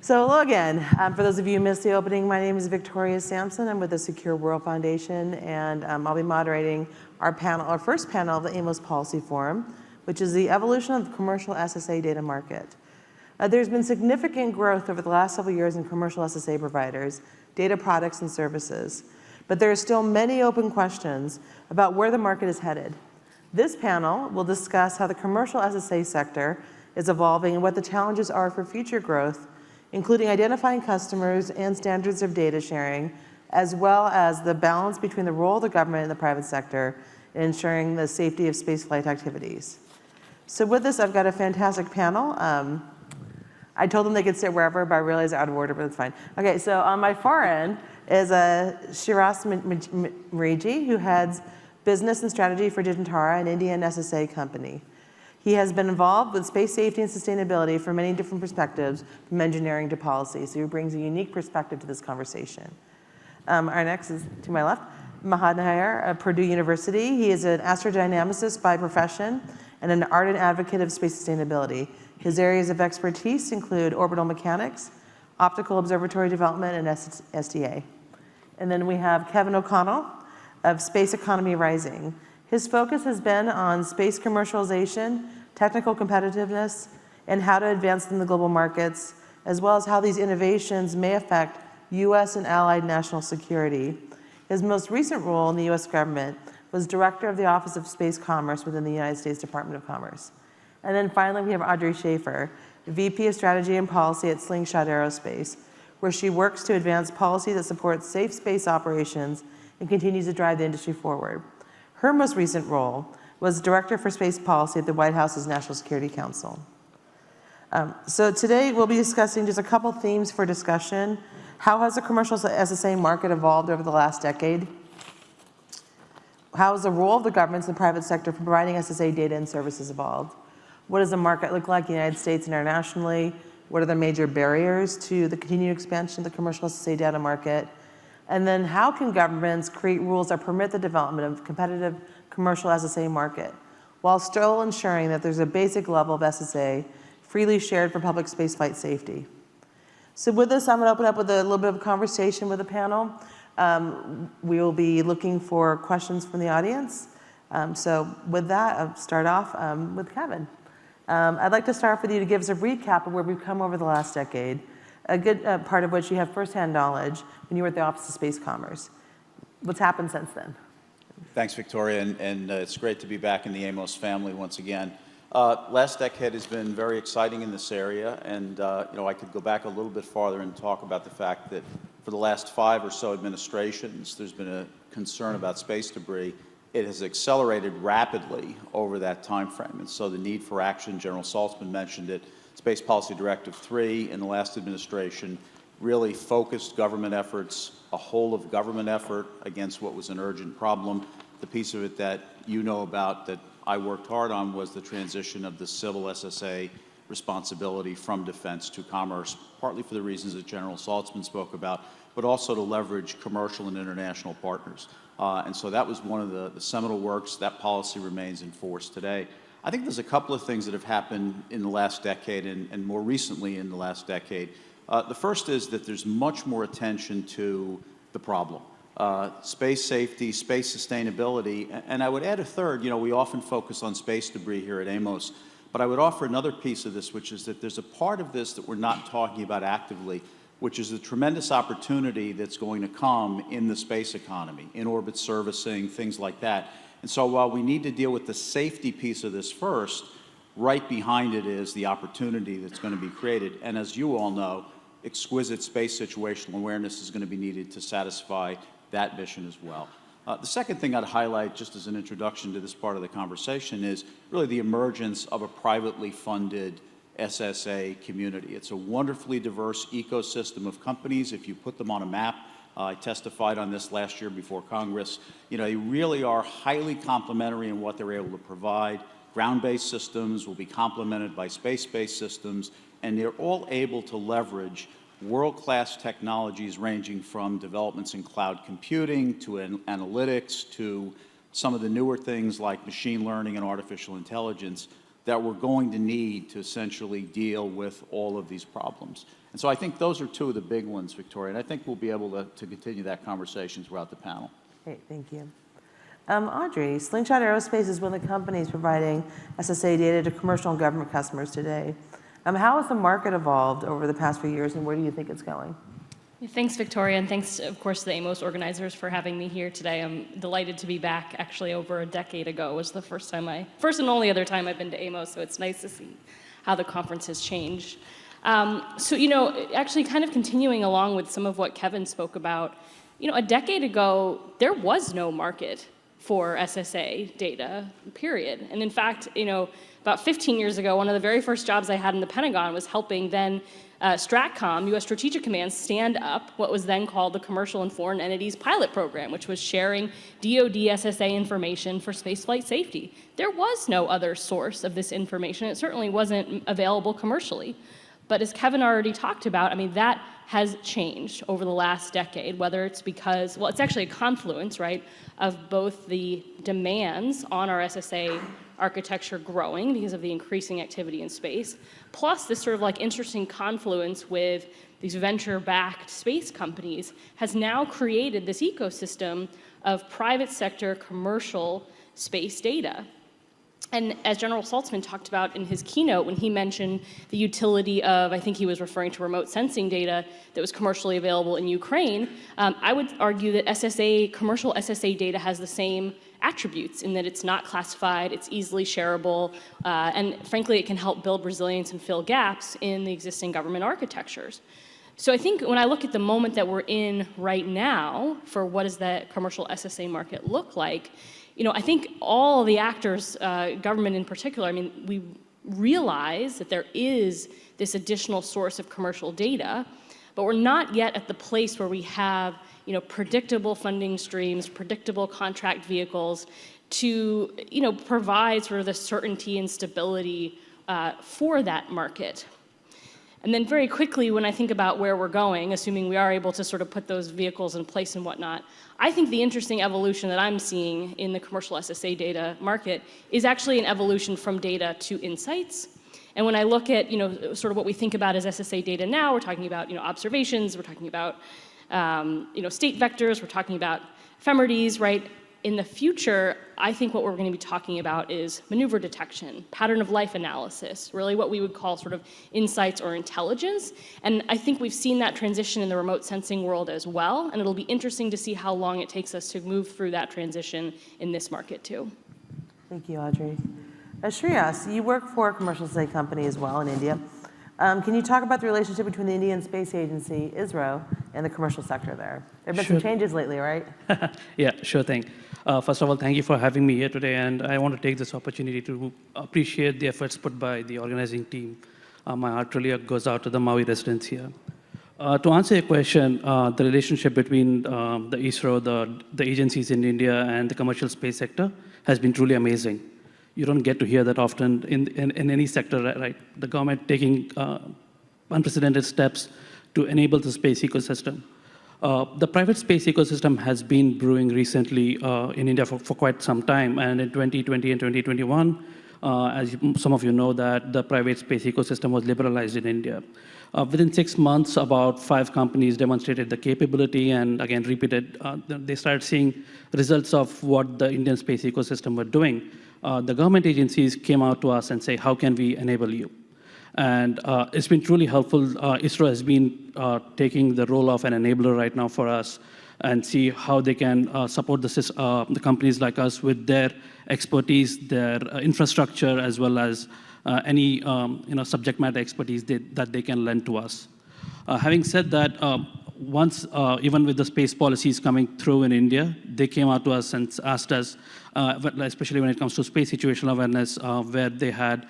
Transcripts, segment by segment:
So hello again. For those of you who missed the opening, my name is Victoria Samson. I'm with the Secure World Foundation, and I'll be moderating our first panel of the AMOS Policy Forum, which is the evolution of the commercial SSA data market. There's been significant growth over the last several years in commercial SSA providers, data products and services, but there are still many open questions about where the market is headed. This panel will discuss how the commercial SSA sector is evolving and what the challenges are for future growth, including identifying customers and standards of data sharing, as well as the balance between the role of the government and the private sector in ensuring the safety of spaceflight activities. So with this, I've got a fantastic panel. I told them they could sit wherever, but I realized they're out of order, but it's fine. Okay, so on my far end is Shreyas Mirji, who heads business and strategy for Digantara, an Indian SSA company. He has been involved with space safety and sustainability from many different perspectives, from engineering to policy, so he brings a unique perspective to this conversation. Our next is, to my left, Mahhad at Purdue University. He is an astrodynamicist by profession and an ardent advocate of space sustainability. His areas of expertise include orbital mechanics, optical observatory development, and SDA. And then we have Kevin O'Connell of Space Economy Rising. His focus has been on space commercialization, technical competitiveness, and how to advance in the global markets, as well as how these innovations may affect U.S. and allied national security. His most recent role in the U.S. government was Director of the Office of Space Commerce within the United States Department of Commerce. And then finally, we have Audrey Schaefer, VP of Strategy and Policy at Slingshot Aerospace, where she works to advance policy that supports safe space operations and continues to drive the industry forward. Her most recent role was Director for Space Policy at the White House's National Security Council. So today we'll be discussing just a couple themes for discussion. How has the commercial SSA market evolved over the last decade? How has the role of the governments and the private sector for providing SSA data and services evolved? What does the market look like in the United States internationally? What are the major barriers to the continued expansion of the commercial SSA data market? And then how can governments create rules that permit the development of competitive commercial SSA market while still ensuring that there's a basic level of SSA freely shared for public spaceflight safety? So with this, I'm going to open up with a little bit of a conversation with the panel. We will be looking for questions from the audience. So with that, I'll start off with Kevin. I'd like to start with you to give us a recap of where we've come over the last decade, a good part of which you have firsthand knowledge when you were at the Office of Space Commerce. What's happened since then? Thanks, Victoria, and it's great to be back in the AMOS family once again. Last decade has been very exciting in this area, and I could go back a little bit farther and talk about the fact that for the last 5 or so administrations, there's been a concern about space debris. It has accelerated rapidly over that time frame, and so the need for action, General Saltzman mentioned it, Space Policy Directive 3 in the last administration really focused government efforts, a whole of government effort against what was an urgent problem. The piece of it that you know about that I worked hard on was the transition of the civil SSA responsibility from defense to commerce, partly for the reasons that General Saltzman spoke about, but also to leverage commercial and international partners. And so that was one of the seminal works. That policy remains in force today. I think there's a couple of things that have happened in the last decade and more recently in the last decade. The first is that there's much more attention to the problem. Space safety, space sustainability, and I would add a third. We often focus on space debris here at AMOS, but I would offer another piece of this, which is that there's a part of this that we're not talking about actively, which is the tremendous opportunity that's going to come in the space economy, in-orbit servicing, things like that. And so while we need to deal with the safety piece of this first, right behind it is the opportunity that's going to be created. And as you all know, exquisite space situational awareness is going to be needed to satisfy that mission as well. The second thing I'd highlight, just as an introduction to this part of the conversation, is really the emergence of a privately funded SSA community. It's a wonderfully diverse ecosystem of companies. If you put them on a map, I testified on this last year before Congress. They really are highly complementary in what they're able to provide. Ground-based systems will be complemented by space-based systems, and they're all able to leverage world-class technologies ranging from developments in cloud computing to analytics to some of the newer things like machine learning and artificial intelligence that we're going to need to essentially deal with all of these problems. And so I think those are two of the big ones, Victoria, and I think we'll be able to continue that conversation throughout the panel. Great, thank you. Audrey, Slingshot Aerospace is one of the companies providing SSA data to commercial and government customers today. How has the market evolved over the past few years, and where do you think it's going? Thanks, Victoria, and thanks, of course, to the AMOS organizers for having me here today. I'm delighted to be back. Actually, over a decade ago was the first and only other time I've been to AMOS, so it's nice to see how the conference has changed. Actually kind of continuing along with some of what Kevin spoke about, a decade ago, there was no market for SSA data, period. And in fact, about 15 years ago, one of the very first jobs I had in the Pentagon was helping then STRATCOM, U.S. Strategic Command, stand up what was then called the Commercial and Foreign Entities Pilot Program, which was sharing DoD SSA information for spaceflight safety. There was no other source of this information. It certainly wasn't available commercially. But as Kevin already talked about, that has changed over the last decade, whether it's because, well, it's actually a confluence, right, of both the demands on our SSA architecture growing because of the increasing activity in space, plus this sort of like interesting confluence with these venture-backed space companies has now created this ecosystem of private sector commercial space data. And as General Saltzman talked about in his keynote when he mentioned the utility of, I think he was referring to remote sensing data that was commercially available in Ukraine, I would argue that commercial SSA data has the same attributes in that it's not classified, it's easily shareable, and frankly, it can help build resilience and fill gaps in the existing government architectures. So I think when I look at the moment that we're in right now for what does that commercial SSA market look like, I think all the actors, government in particular, we realize that there is this additional source of commercial data, but we're not yet at the place where we have, predictable funding streams, predictable contract vehicles to, provide sort of the certainty and stability for that market. And then very quickly, when I think about where we're going, assuming we are able to sort of put those vehicles in place and whatnot, I think the interesting evolution that I'm seeing in the commercial SSA data market is actually an evolution from data to insights. And when I look at, sort of what we think about as SSA data now, we're talking about, observations, we're talking about, state vectors, we're talking about ephemeриdes, right? In the future, I think what we're going to be talking about is maneuver detection, pattern of life analysis, really what we would call sort of insights or intelligence. And I think we've seen that transition in the remote sensing world as well, and it'll be interesting to see how long it takes us to move through that transition in this market too. Thank you, Audrey. Shreyas, you work for a commercial SSA company as well in India. Can you talk about the relationship between the Indian Space Agency, ISRO, and the commercial sector there? There have been some changes lately, right? Yeah, sure thing. First of all, thank you for having me here today, and I want to take this opportunity to appreciate the efforts put by the organizing team. My heart really goes out to the Maui residents here. To answer your question, the relationship between the ISRO, the agencies in India, and the commercial space sector has been truly amazing. You don't get to hear that often in any sector, right? The government taking unprecedented steps to enable the space ecosystem. The private space ecosystem has been brewing recently in India for quite some time, and in 2020 and 2021, some of you know that the private space ecosystem was liberalized in India. Within 6 months, about 5 companies demonstrated the capability and again repeated, they started seeing results of what the Indian space ecosystem were doing. The government agencies came out to us and say, how can we enable you? And it's been truly helpful. ISRO has been taking the role of an enabler right now for us and see how they can support the companies like us with their expertise, their infrastructure, as well as any subject matter expertise that they can lend to us. Having said that, once, even with the space policies coming through in India, they came out to us and asked us, especially when it comes to space situational awareness, where they had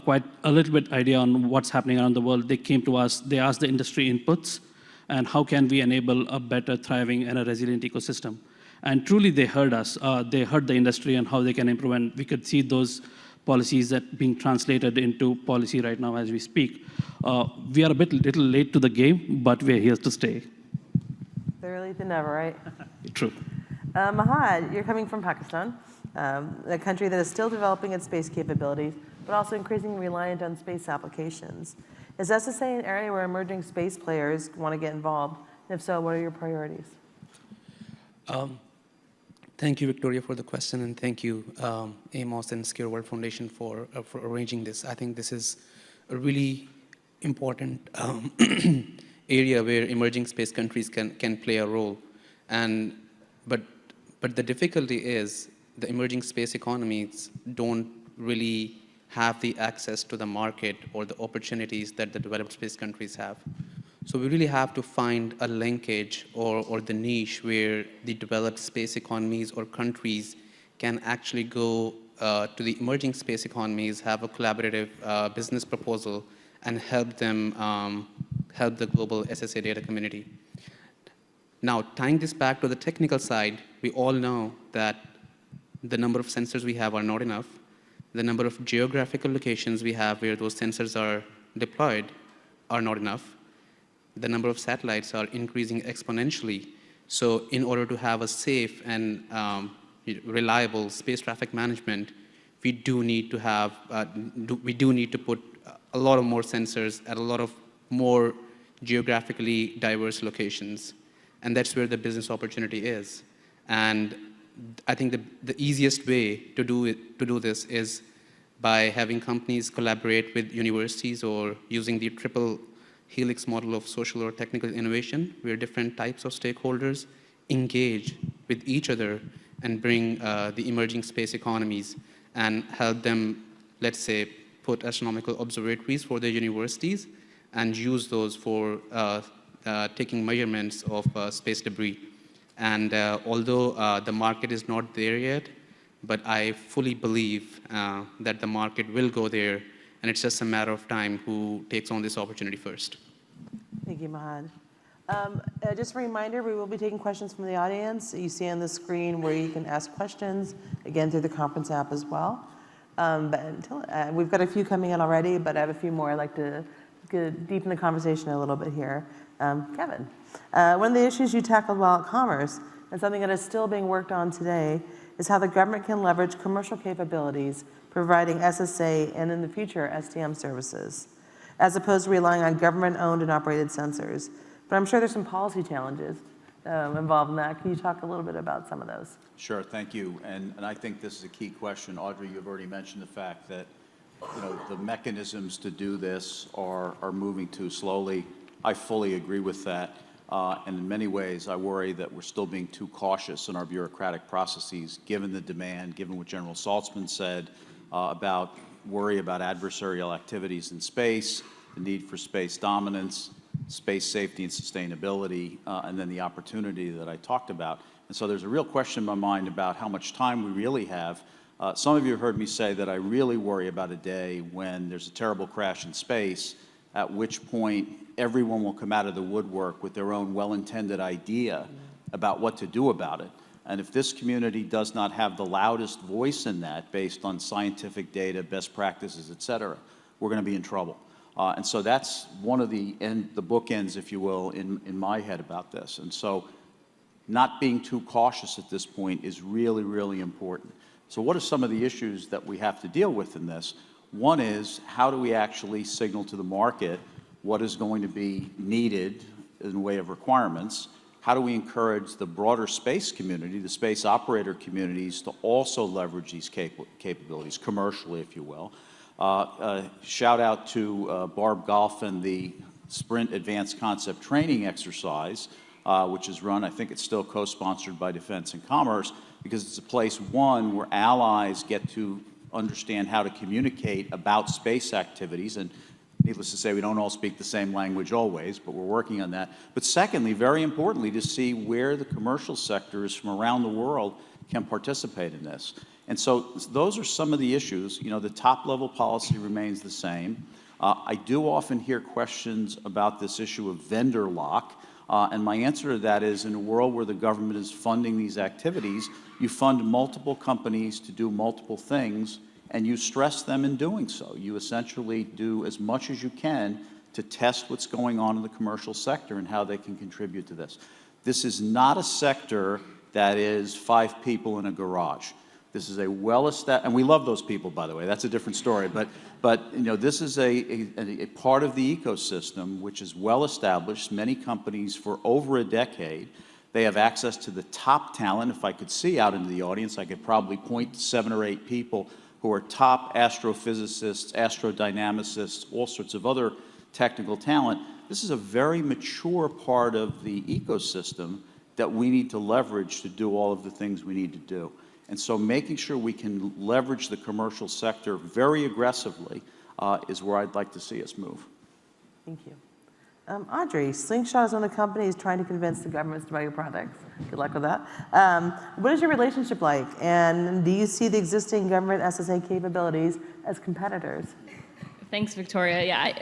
quite a little bit idea on what's happening around the world. They came to us, they asked the industry inputs, and how can we enable a better thriving and a resilient ecosystem. And truly they heard us. They heard the industry and how they can improve, and we could see those policies that being translated into policy right now as we speak. We are a little late to the game, but we're here to stay. Better late than never, right? True. Mahhad, you're coming from Pakistan, a country that is still developing its space capabilities, but also increasingly reliant on space applications. Is SSA an area where emerging space players want to get involved? And if so, what are your priorities? Thank you, Victoria, for the question, and thank you, AMOS and Secure World Foundation for arranging this. I think this is a really important area where emerging space countries can play a role. But the difficulty is the emerging space economies don't really have the access to the market or the opportunities that the developed space countries have. So we really have to find a linkage or the niche where the developed space economies or countries can actually go to the emerging space economies, have a collaborative business proposal, and help them help the global SSA data community. Now, tying this back to the technical side, we all know that the number of sensors we have are not enough. The number of geographical locations we have where those sensors are deployed are not enough. The number of satellites are increasing exponentially. So in order to have a safe and reliable space traffic management, we do need to have, put a lot of more sensors at a lot of more geographically diverse locations. And that's where the business opportunity is. And I think the easiest way to do this is by having companies collaborate with universities or using the triple helix model of social or technical innovation, where different types of stakeholders engage with each other and bring the emerging space economies and help them, let's say, put astronomical observatories for their universities and use those for taking measurements of space debris. And although the market is not there yet, but I fully believe that the market will go there, and it's just a matter of time who takes on this opportunity first. Thank you, Mahhad. Just a reminder, we will be taking questions from the audience. You see on the screen where you can ask questions, again, through the conference app as well. We've got a few coming in already, but I have a few more I'd like to deepen the conversation a little bit here. Kevin, one of the issues you tackled while at Commerce, and something that is still being worked on today, is how the government can leverage commercial capabilities, providing SSA and in the future STM services, as opposed to relying on government-owned and operated sensors. But I'm sure there's some policy challenges involved in that. Can you talk a little bit about some of those? Sure, thank you. And I think this is a key question. Audrey, you've already mentioned the fact that the mechanisms to do this are moving too slowly. I fully agree with that. And in many ways, I worry that we're still being too cautious in our bureaucratic processes, given the demand, given what General Saltzman said about worry about adversarial activities in space, the need for space dominance, space safety and sustainability, and then the opportunity that I talked about. And so there's a real question in my mind about how much time we really have. Some of you have heard me say that I really worry about a day when there's a terrible crash in space, at which point everyone will come out of the woodwork with their own well-intended idea about what to do about it. And if this community does not have the loudest voice in that, based on scientific data, best practices, et cetera, we're going to be in trouble. And so that's one of the bookends, if you will, in my head about this. And so not being too cautious at this point is really, really important. So what are some of the issues that we have to deal with in this? One is, how do we actually signal to the market what is going to be needed in the way of requirements? How do we encourage the broader space community, the space operator communities, to also leverage these capabilities, commercially, if you will? Shout out to Barb Golf and the Sprint Advanced Concept Training exercise, which is run, I think it's still co-sponsored by Defense and Commerce, because it's a place, one, where allies get to understand how to communicate about space activities. And needless to say, we don't all speak the same language always, but we're working on that. But secondly, very importantly, to see where the commercial sectors from around the world can participate in this. And so those are some of the issues. The top-level policy remains the same. I do often hear questions about this issue of vendor lock. And my answer to that is, in a world where the government is funding these activities, you fund multiple companies to do multiple things, and you stress them in doing so. You essentially do as much as you can to test what's going on in the commercial sector and how they can contribute to this. This is not a sector that is 5 people in a garage. This is a well-established, and we love those people, by the way, that's a different story, but you know, this is a part of the ecosystem which is well-established, many companies for over a decade. They have access to the top talent. If I could see out into the audience, I could probably point to 7 or 8 people who are top astrophysicists, astrodynamicists, all sorts of other technical talent. This is a very mature part of the ecosystem that we need to leverage to do all of the things we need to do. And so making sure we can leverage the commercial sector very aggressively is where I'd like to see us move. Thank you. Audrey, Slingshot is one of the companies trying to convince the governments to buy your products. Good luck with that. What is your relationship like? And do you see the existing government SSA capabilities as competitors? Thanks, Victoria. Yeah,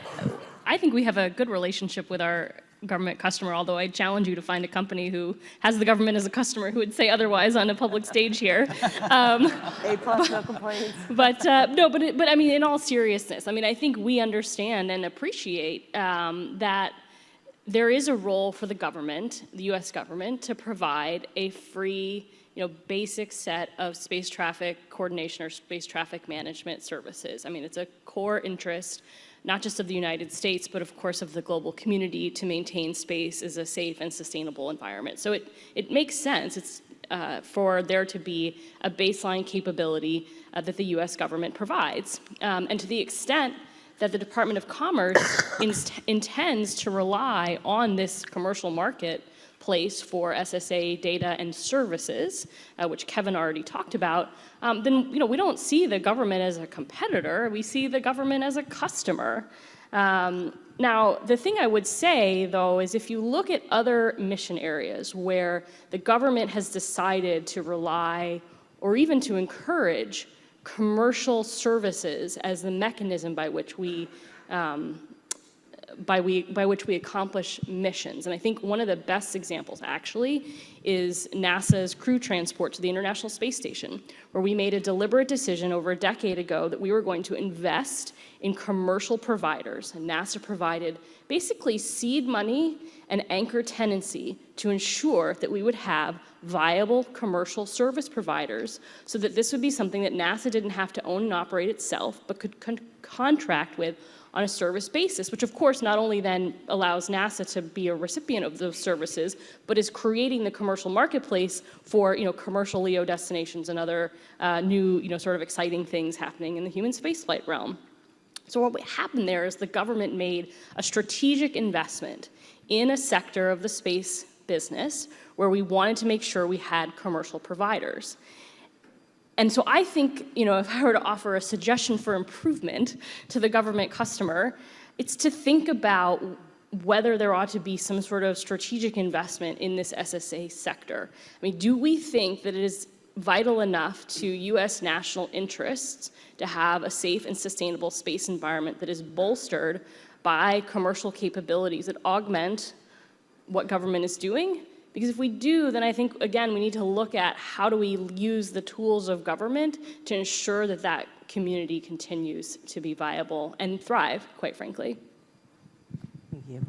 I think we have a good relationship with our government customer, although I challenge you to find a company who has the government as a customer who would say otherwise on a public stage here. A plus, no complaints. But I mean, in all seriousness, I mean, I think we understand and appreciate that there is a role for the government, the U.S. government, to provide a free, basic set of space traffic coordination or space traffic management services. I mean, it's a core interest, not just of the United States, but of course of the global community, to maintain space as a safe and sustainable environment. So it makes sense. It's for there to be a baseline capability that the U.S. government provides. And to the extent that the Department of Commerce intends to rely on this commercial marketplace for SSA data and services, which Kevin already talked about, then we don't see the government as a competitor. We see the government as a customer. Now, the thing I would say, though, is if you look at other mission areas where the government has decided to rely or even to encourage commercial services as the mechanism by which we accomplish missions. And I think one of the best examples, actually, is NASA's crew transport to the International Space Station, where we made a deliberate decision over a decade ago that we were going to invest in commercial providers. And NASA provided basically seed money and anchor tenancy to ensure that we would have viable commercial service providers so that this would be something that NASA didn't have to own and operate itself, but could contract with on a service basis, which of course not only then allows NASA to be a recipient of those services, but is creating the commercial marketplace for commercial LEO destinations and other new sort of exciting things happening in the human spaceflight realm. So what happened there is the government made a strategic investment in a sector of the space business where we wanted to make sure we had commercial providers. And so I think, if I were to offer a suggestion for improvement to the government customer, it's to think about whether there ought to be some sort of strategic investment in this SSA sector. I mean, do we think that it is vital enough to U.S. national interests to have a safe and sustainable space environment that is bolstered by commercial capabilities that augment what government is doing? Because if we do, then I think, again, we need to look at how do we use the tools of government to ensure that that community continues to be viable and thrive, quite frankly. Thank you.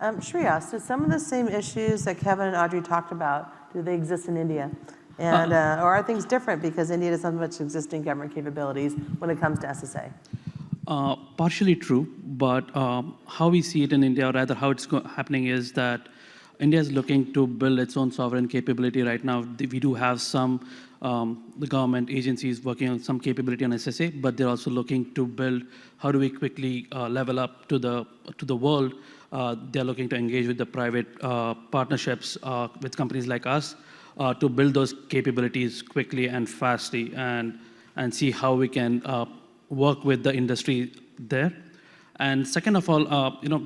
Shreyas, do some of the same issues that Kevin and Audrey talked about, do they exist in India? And, or are things different because India doesn't have much existing government capabilities when it comes to SSA? Partially true, but how we see it in India, or rather how it's happening, is that India is looking to build its own sovereign capability right now. We do have some the government agencies working on some capability on SSA, but they're also looking to build how do we quickly level up to the world. They're looking to engage with the private partnerships with companies like us to build those capabilities quickly and fastly, and see how we can work with the industry there. And second of all,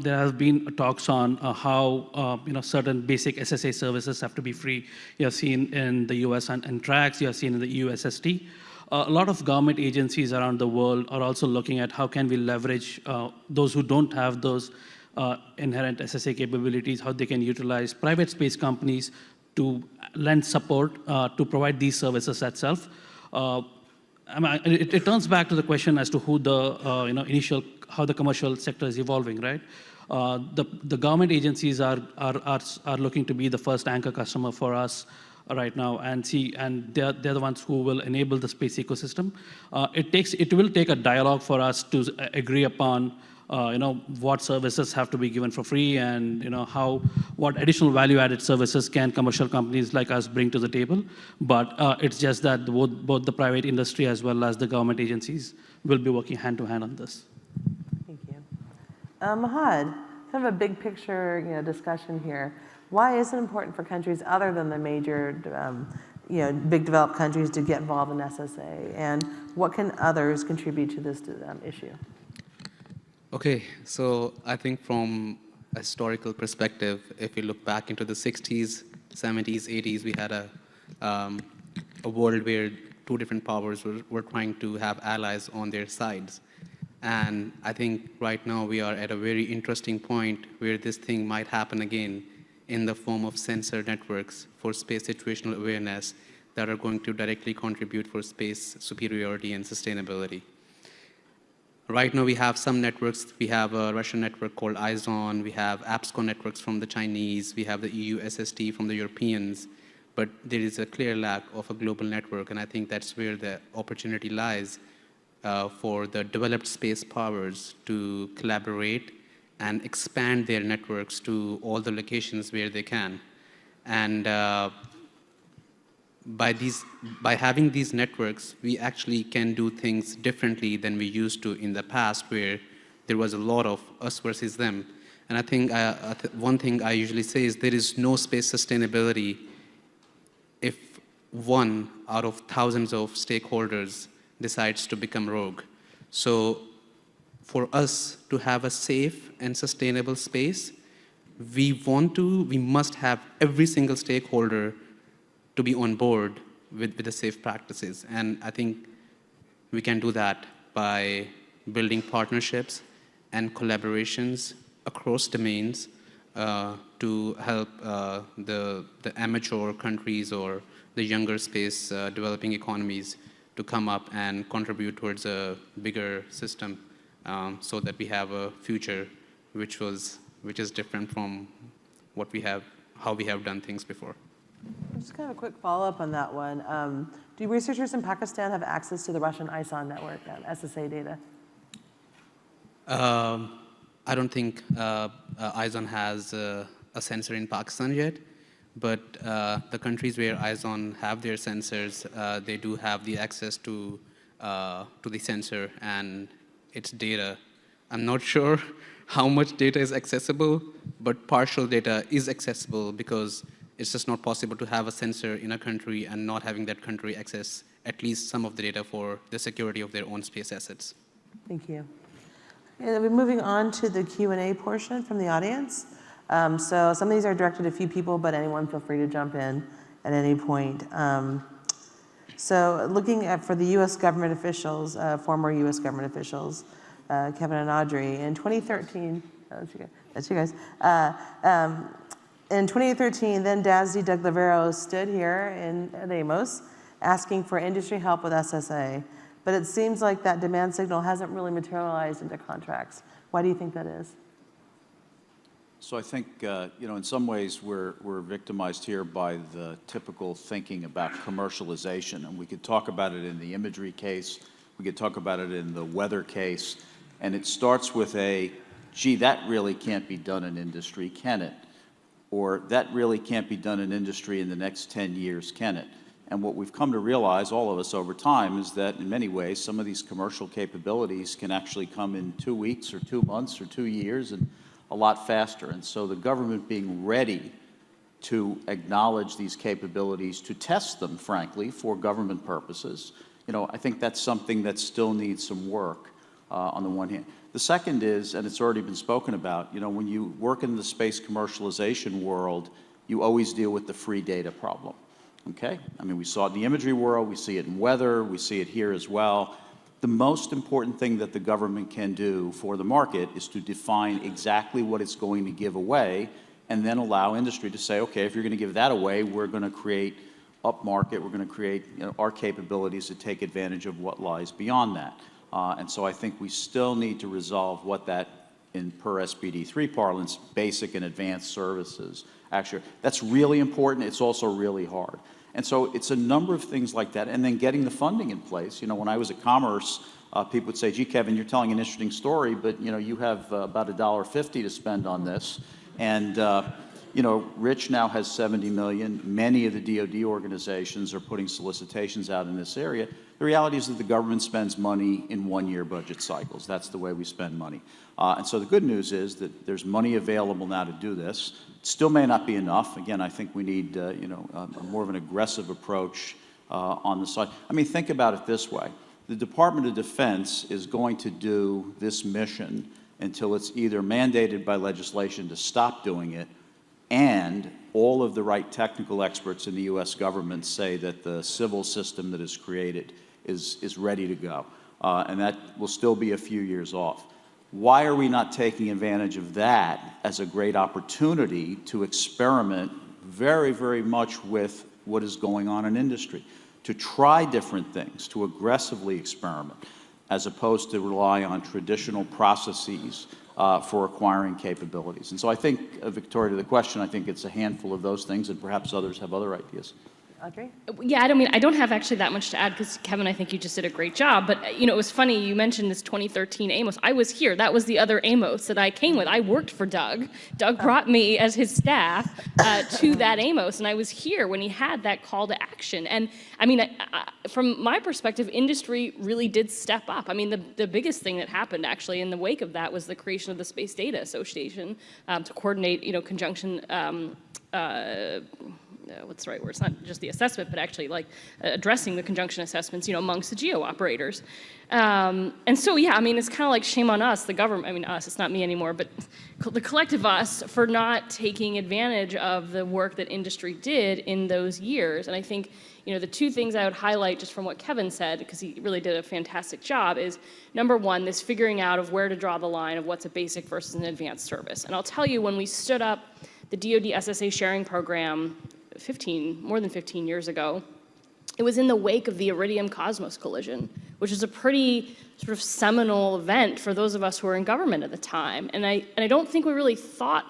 there has been talks on how certain basic SSA services have to be free. You have seen in the US and tracks, you have seen in the USST. A lot of government agencies around the world are also looking at how can we leverage those who don't have those inherent SSA capabilities, how they can utilize private space companies to lend support to provide these services itself. It turns back to the question as to who the how the commercial sector is evolving, right? The government agencies are looking to be the first anchor customer for us right now and see, and they're the ones who will enable the space ecosystem. It will take a dialogue for us to agree upon what services have to be given for free, and what additional value-added services can commercial companies like us bring to the table. But it's just that both the private industry as well as the government agencies will be working hand to hand on this. Thank you. Mahhad, kind of a big picture discussion here. Why is it important for countries other than the major big developed countries to get involved in SSA? And what can others contribute to this issue? Okay, so I think from a historical perspective, if we look back into the 60s, 70s, 80s, we had a world where two different powers were trying to have allies on their sides. And I think right now we are at a very interesting point where this thing might happen again in the form of sensor networks for space situational awareness that are going to directly contribute for space superiority and sustainability. Right now, we have some networks. We have a Russian network called IZON. We have APSCO networks from the Chinese. We have the EU SST from the Europeans. But there is a clear lack of a global network, and I think that's where the opportunity lies for the developed space powers to collaborate and expand their networks to all the locations where they can. And by having these networks, we actually can do things differently than we used to in the past, where there was a lot of us versus them. And I think one thing I usually say is there is no space sustainability if one out of thousands of stakeholders decides to become rogue. So for us to have a safe and sustainable space, we must have every single stakeholder to be on board with the safe practices. And I think we can do that by building partnerships and collaborations across domains to help the amateur countries or the younger space developing economies to come up and contribute towards a bigger system so that we have a future which is different from how we have done things before. Just kind of a quick follow-up on that one. Do researchers in Pakistan have access to the Russian ISON network and SSA data? I don't think ISON has a sensor in Pakistan yet, but the countries where ISON have their sensors, they do have the access to the sensor and its data. I'm not sure how much data is accessible, but partial data is accessible because it's just not possible to have a sensor in a country and not having that country access at least some of the data for the security of their own space assets. Thank you. And we're moving on to the Q&A portion from the audience. So some of these are directed to a few people, but anyone feel free to jump in at any point. So looking at for the U.S. government officials, former U.S. government officials, Kevin and Audrey, in 2013, that's you guys. In 2013, then DASD Doug Lavero stood here at AMOS asking for industry help with SSA, but it seems like that demand signal hasn't really materialized into contracts. Why do you think that is? So I think, in some ways we're victimized here by the typical thinking about commercialization, and we could talk about it in the imagery case, we could talk about it in the weather case, and it starts with gee, that really can't be done in industry, can it? Or that really can't be done in industry in the next 10 years, can it? And what we've come to realize, all of us over time, is that in many ways, some of these commercial capabilities can actually come in 2 weeks or 2 months or 2 years and a lot faster. And so the government being ready to acknowledge these capabilities, to test them, frankly, for government purposes, I think that's something that still needs some work on the one hand. The second is, and it's already been spoken about, when you work in the space commercialization world, you always deal with the free data problem, okay? I mean, we saw it in the imagery world, we see it in weather, we see it here as well. The most important thing that the government can do for the market is to define exactly what it's going to give away and then allow industry to say, okay, if you're going to give that away, we're going to create upmarket, we're going to create our capabilities to take advantage of what lies beyond that. And so I think we still need to resolve what that in per SPD3 parlance, basic and advanced services. Actually, that's really important. It's also really hard. And so it's a number of things like that, and then getting the funding in place. You know, when I was at Commerce, people would say, gee, Kevin, you're telling an interesting story, but, you know, you have about $1.50 to spend on this. And, you know, Rich now has 70 million. Many of the DoD organizations are putting solicitations out in this area. The reality is that the government spends money in one-year budget cycles. That's the way we spend money. And so the good news is that there's money available now to do this. It still may not be enough. Again, I think we need, you know, more of an aggressive approach on the side. I mean, think about it this way. The Department of Defense is going to do this mission until it's either mandated by legislation to stop doing it, and all of the right technical experts in the U.S. government say that the civil system that is created is ready to go. And that will still be a few years off. Why are we not taking advantage of that as a great opportunity to experiment very, very much with what is going on in industry, to try different things, to aggressively experiment, as opposed to rely on traditional processes for acquiring capabilities? And so I think, Victoria, to the question, I think it's a handful of those things, and perhaps others have other ideas. Audrey? Yeah, I don't have actually that much to add because, Kevin, I think you just did a great job. But, you know, it was funny, you mentioned this 2013 AMOS. I was here. That was the other AMOS that I came with. I worked for Doug. Doug brought me as his staff to that AMOS, and I was here when he had that call to action. And, I mean, from my perspective, industry really did step up. I mean, the biggest thing that happened, actually, in the wake of that was the creation of the Space Data Association to coordinate, you know, conjunction what's the right word? It's not just the assessment, but actually like addressing the conjunction assessments, you know, amongst the geo operators. And so, yeah, I mean, it's kind of like shame on us, the government, I mean, us, it's not me anymore, but the collective us for not taking advantage of the work that industry did in those years. And I think, you know, the two things I would highlight just from what Kevin said, because he really did a fantastic job, is number one, this figuring out of where to draw the line of what's a basic versus an advanced service. And I'll tell you, when we stood up the DoD SSA sharing program more than 15 years ago, it was in the wake of the Iridium Cosmos collision, which is a pretty sort of seminal event for those of us who were in government at the time. And I don't think we really thought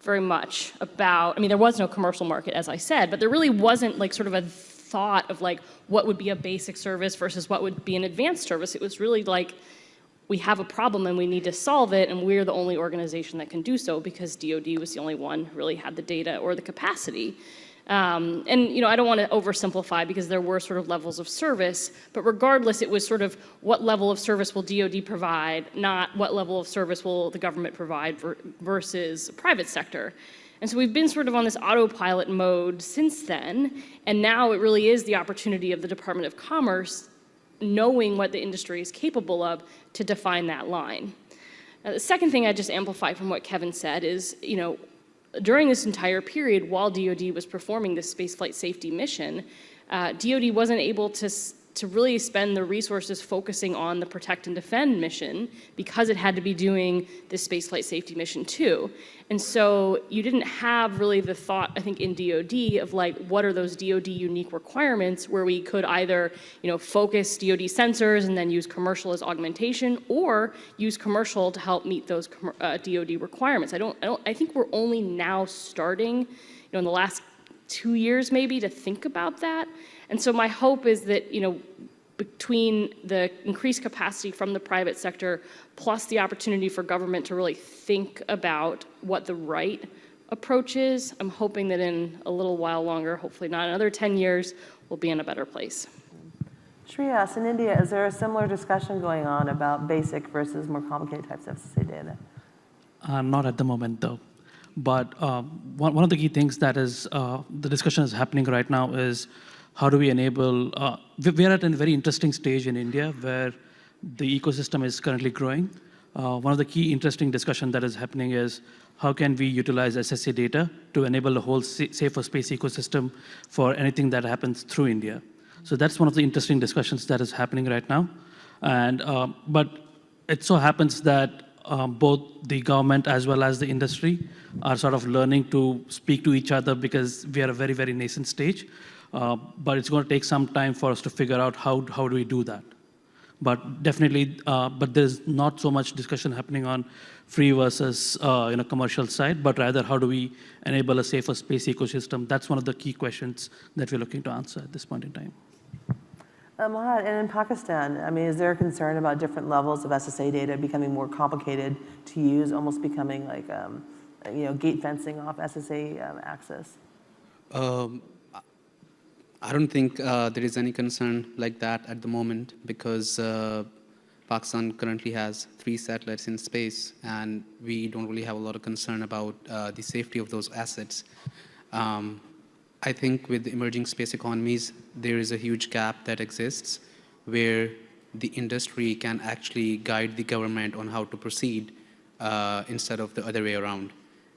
very much about, I mean, there was no commercial market, as I said, but there really wasn't like sort of a thought of like what would be a basic service versus what would be an advanced service. It was really like, we have a problem and we need to solve it, and we're the only organization that can do so because DoD was the only one who really had the data or the capacity. And, you know, I don't want to oversimplify because there were sort of levels of service, but regardless, it was sort of what level of service will DoD provide, not what level of service will the government provide versus private sector. And so we've been sort of on this autopilot mode since then, and now it really is the opportunity of the Department of Commerce, knowing what the industry is capable of, to define that line. Now, the second thing I just amplify from what Kevin said is, you know, during this entire period, while DoD was performing this spaceflight safety mission, DoD wasn't able to really spend the resources focusing on the protect and defend mission because it had to be doing this spaceflight safety mission too. And so you didn't have really the thought, I think, in DoD of like, what are those DoD unique requirements where we could either, you know, focus DoD sensors and then use commercial as augmentation, or use commercial to help meet those DoD requirements. I think we're only now starting, you know, in the last 2 years maybe, to think about that. And so my hope is that, you know, between the increased capacity from the private sector plus the opportunity for government to really think about what the right approach is, I'm hoping that in a little while longer, hopefully not another 10 years, we'll be in a better place. Shreyas, in India, is there a similar discussion going on about basic versus more complicated types of SSA data? Not at the moment, though. But one of the key things that is the discussion is happening right now is how do we enable, we're at a very interesting stage in India where the ecosystem is currently growing. One of the key interesting discussion that is happening is how can we utilize SSA data to enable the whole safer space ecosystem for anything that happens through India. So that's one of the interesting discussions that is happening right now. And, but it so happens that both the government as well as the industry are sort of learning to speak to each other because we are a very, very nascent stage. But it's going to take some time for us to figure out how do we do that. But definitely, but there's not so much discussion happening on free versus commercial side, but rather how do we enable a safer space ecosystem? That's one of the key questions that we're looking to answer at this point in time. Mahhad, and in Pakistan, I mean, is there a concern about different levels of SSA data becoming more complicated to use, almost becoming like, gate fencing off SSA access? I don't think there is any concern like that at the moment because Pakistan currently has 3 satellites in space, and we don't really have a lot of concern about the safety of those assets. I think with the emerging space economies, there is a huge gap that exists where the industry can actually guide the government on how to proceed instead of the other way around.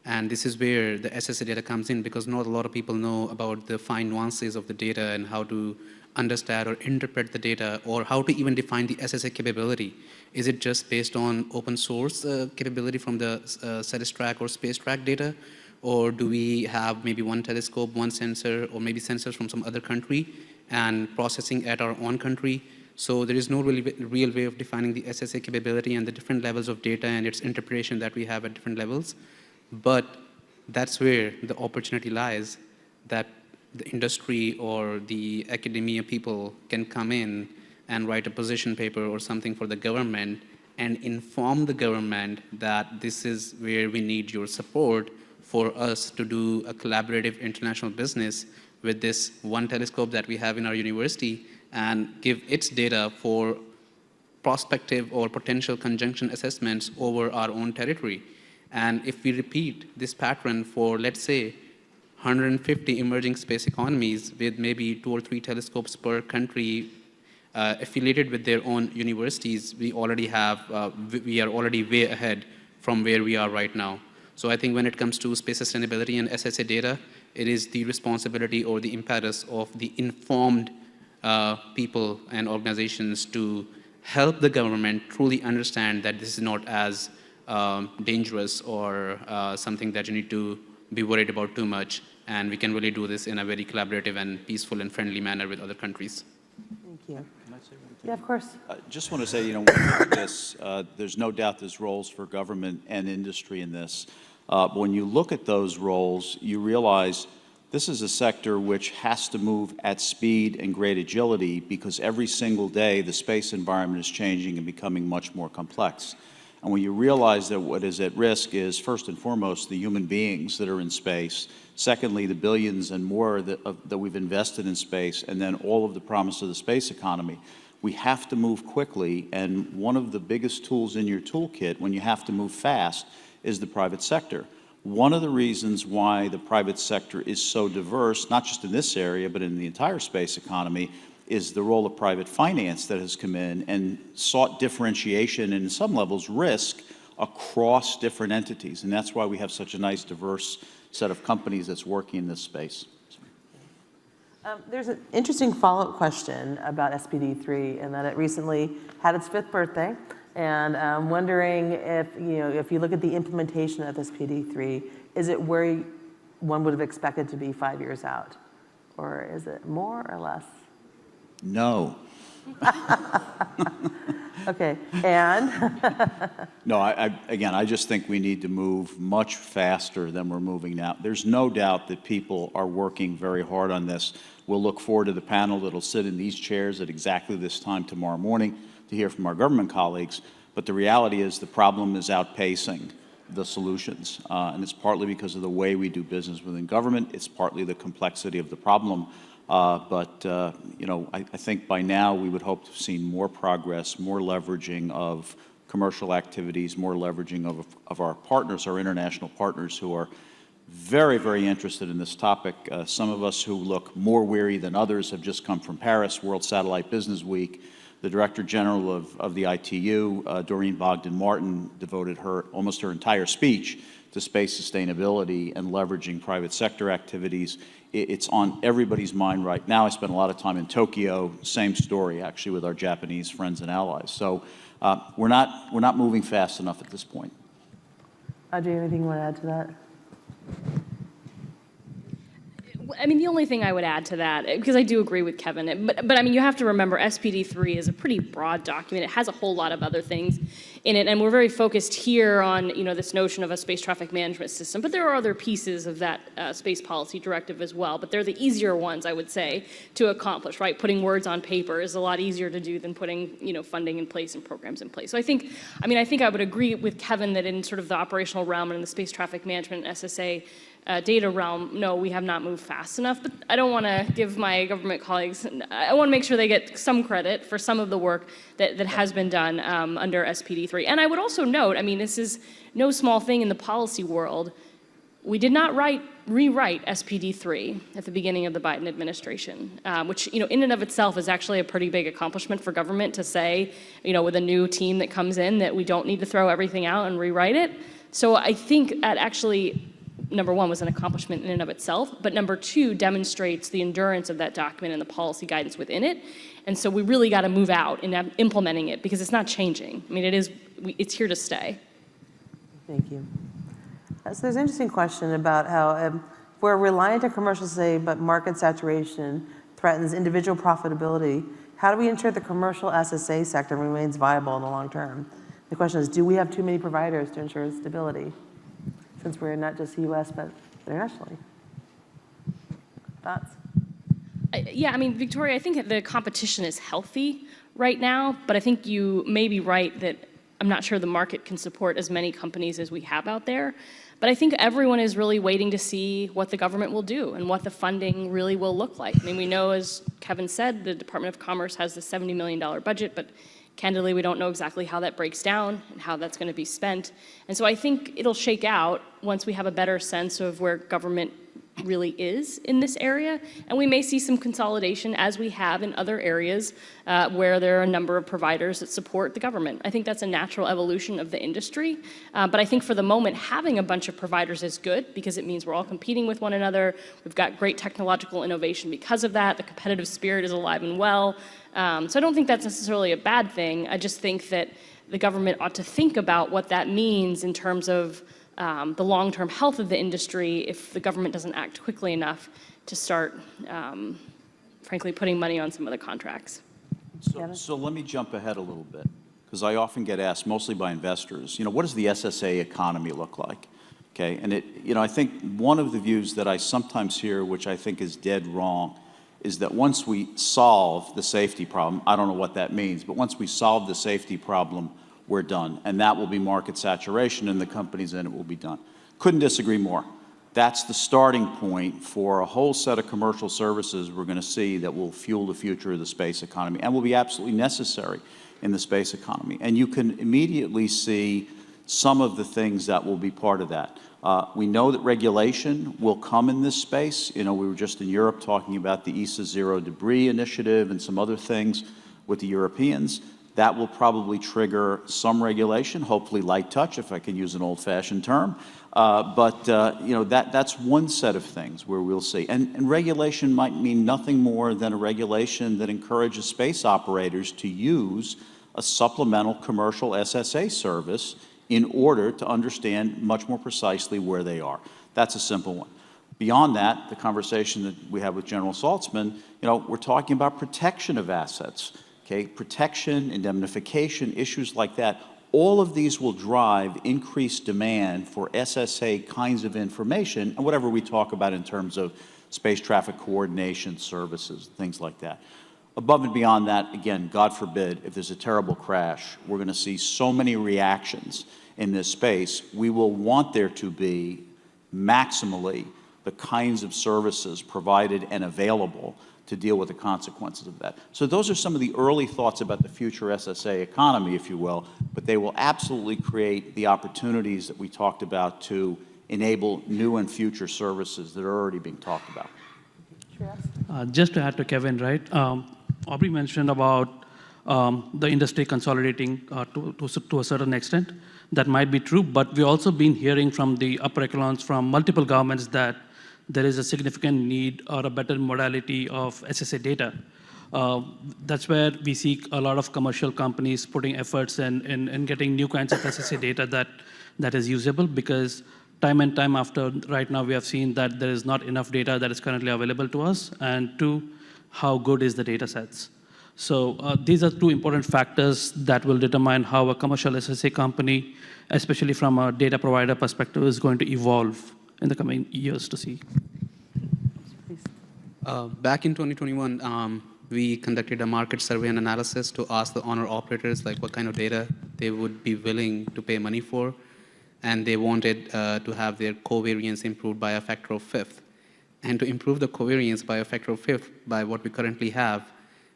And this is where the SSA data comes in, because not a lot of people know about the fine nuances of the data and how to understand or interpret the data, or how to even define the SSA capability. Is it just based on open source capability from the SatStrack or SpaceTrack data? Or do we have maybe one telescope, one sensor, or maybe sensors from some other country and processing at our own country? So there is no really real way of defining the SSA capability and the different levels of data and its interpretation that we have at different levels. But that's where the opportunity lies, that the industry or the academia people can come in and write a position paper or something for the government and inform the government that this is where we need your support for us to do a collaborative international business with this one telescope that we have in our university, and give its data for prospective or potential conjunction assessments over our own territory. And if we repeat this pattern for, let's say, 150 emerging space economies with maybe 2 or 3 telescopes per country affiliated with their own universities, we are already way ahead from where we are right now. So I think when it comes to space sustainability and SSA data, it is the responsibility or the impetus of the informed people and organizations to help the government truly understand that this is not as dangerous or something that you need to be worried about too much, and we can really do this in a very collaborative and peaceful and friendly manner with other countries. Thank you. Can I say one thing? Yeah, of course. Just want to say, when we look at this, there's no doubt there's roles for government and industry in this. But when you look at those roles, you realize this is a sector which has to move at speed and great agility, because every single day the space environment is changing and becoming much more complex. And when you realize that what is at risk is, first and foremost, the human beings that are in space, secondly, the billions and more that we've invested in space, and then all of the promise of the space economy, we have to move quickly. And one of the biggest tools in your toolkit when you have to move fast is the private sector. One of the reasons why the private sector is so diverse, not just in this area, but in the entire space economy, is the role of private finance that has come in and sought differentiation and, in some levels, risk across different entities. And that's why we have such a nice, diverse set of companies that's working in this space. There's an interesting follow-up question about SPD3, in that it recently had its 5th birthday. And I'm wondering if, if you look at the implementation of SPD3, is it where one would have expected to be 5 years out? Or is it more or less? No. Okay, and? No, again, I just think we need to move much faster than we're moving now. There's no doubt that people are working very hard on this. We'll look forward to the panel that'll sit in these chairs at exactly this time tomorrow morning to hear from our government colleagues. But the reality is the problem is outpacing the solutions. And it's partly because of the way we do business within government. It's partly the complexity of the problem. But I think by now we would hope to have seen more progress, more leveraging of commercial activities, more leveraging of our partners, our international partners, who are very, very interested in this topic. Some of us who look more weary than others have just come from Paris, World Satellite Business Week. The Director General of the ITU, Doreen Bogdan-Martin, devoted almost her entire speech to space sustainability and leveraging private sector activities. It's on everybody's mind right now. I spent a lot of time in Tokyo, same story actually with our Japanese friends and allies. So we're not moving fast enough at this point. Do you have anything you want to add to that? I mean, the only thing I would add to that, because I do agree with Kevin, but I mean, you have to remember SPD3 is a pretty broad document. It has a whole lot of other things in it, and we're very focused here on, this notion of a space traffic management system, but there are other pieces of that space policy directive as well, but they're the easier ones, I would say, to accomplish, right? Putting words on paper is a lot easier to do than putting, funding in place and programs in place. So I think I would agree with Kevin that in sort of the operational realm and in the space traffic management and SSA data realm, no, we have not moved fast enough, but I don't want to give my government colleagues, I want to make sure they get some credit for some of the work that has been done under SPD3. And I would also note, this is no small thing in the policy world. We did not rewrite SPD3 at the beginning of the Biden administration, which, in and of itself is actually a pretty big accomplishment for government to say, with a new team that comes in, that we don't need to throw everything out and rewrite it. So I think that actually, number one, was an accomplishment in and of itself, but number two, demonstrates the endurance of that document and the policy guidance within it. And so we really got to move out in implementing it because it's not changing. It's here to stay. Thank you. So there's an interesting question about how we're reliant on commercial SSA, but market saturation threatens individual profitability. How do we ensure the commercial SSA sector remains viable in the long term? The question is, do we have too many providers to ensure stability? Since we're not just U.S., but internationally. Thoughts? Victoria, I think the competition is healthy right now, but I think you may be right that I'm not sure the market can support as many companies as we have out there. But I think everyone is really waiting to see what the government will do and what the funding really will look like. We know, as Kevin said, the Department of Commerce has the $70 million budget, but candidly, we don't know exactly how that breaks down and how that's going to be spent. And so I think it'll shake out once we have a better sense of where government really is in this area. And we may see some consolidation as we have in other areas where there are a number of providers that support the government. I think that's a natural evolution of the industry. But I think for the moment, having a bunch of providers is good because it means we're all competing with one another. We've got great technological innovation because of that. The competitive spirit is alive and well. So I don't think that's necessarily a bad thing. I just think that the government ought to think about what that means in terms of the long-term health of the industry if the government doesn't act quickly enough to start, frankly, putting money on some of the contracts. So let me jump ahead a little bit, because I often get asked, mostly by investors, what does the SSA economy look like? Okay, and I think one of the views that I sometimes hear, which I think is dead wrong, is that once we solve the safety problem, I don't know what that means, but once we solve the safety problem, we're done. And that will be market saturation, and the companies in it will be done. Couldn't disagree more. That's the starting point for a whole set of commercial services we're going to see that will fuel the future of the space economy and will be absolutely necessary in the space economy. And you can immediately see some of the things that will be part of that. We know that regulation will come in this space. We were just in Europe talking about the ESA Zero Debris Initiative and some other things with the Europeans. That will probably trigger some regulation, hopefully light touch, if I can use an old-fashioned term. That's one set of things where we'll see. And regulation might mean nothing more than a regulation that encourages space operators to use a supplemental commercial SSA service in order to understand much more precisely where they are. That's a simple one. Beyond that, the conversation that we have with General Saltzman, we're talking about protection of assets. Okay, protection, indemnification, issues like that. All of these will drive increased demand for SSA kinds of information and whatever we talk about in terms of space traffic coordination services, things like that. Above and beyond that, again, God forbid, if there's a terrible crash, we're going to see so many reactions in this space. We will want there to be maximally the kinds of services provided and available to deal with the consequences of that. So those are some of the early thoughts about the future SSA economy, if you will, but they will absolutely create the opportunities that we talked about to enable new and future services that are already being talked about. Just to add to Kevin, right? Aubrey mentioned about the industry consolidating to a certain extent. That might be true, but we've also been hearing from the upper echelons from multiple governments that there is a significant need or a better modality of SSA data. That's where we see a lot of commercial companies putting efforts in getting new kinds of SSA data that is usable, because time and time after, right now we have seen that there is not enough data that is currently available to us, and two, how good is the data sets. So these are two important factors that will determine how a commercial SSA company, especially from a data provider perspective, is going to evolve in the coming years to see. Back in 2021, we conducted a market survey and analysis to ask the owner operators like what kind of data they would be willing to pay money for, and they wanted to have their covariance improved by a factor of 5th. And to improve the covariance by a factor of 5th by what we currently have,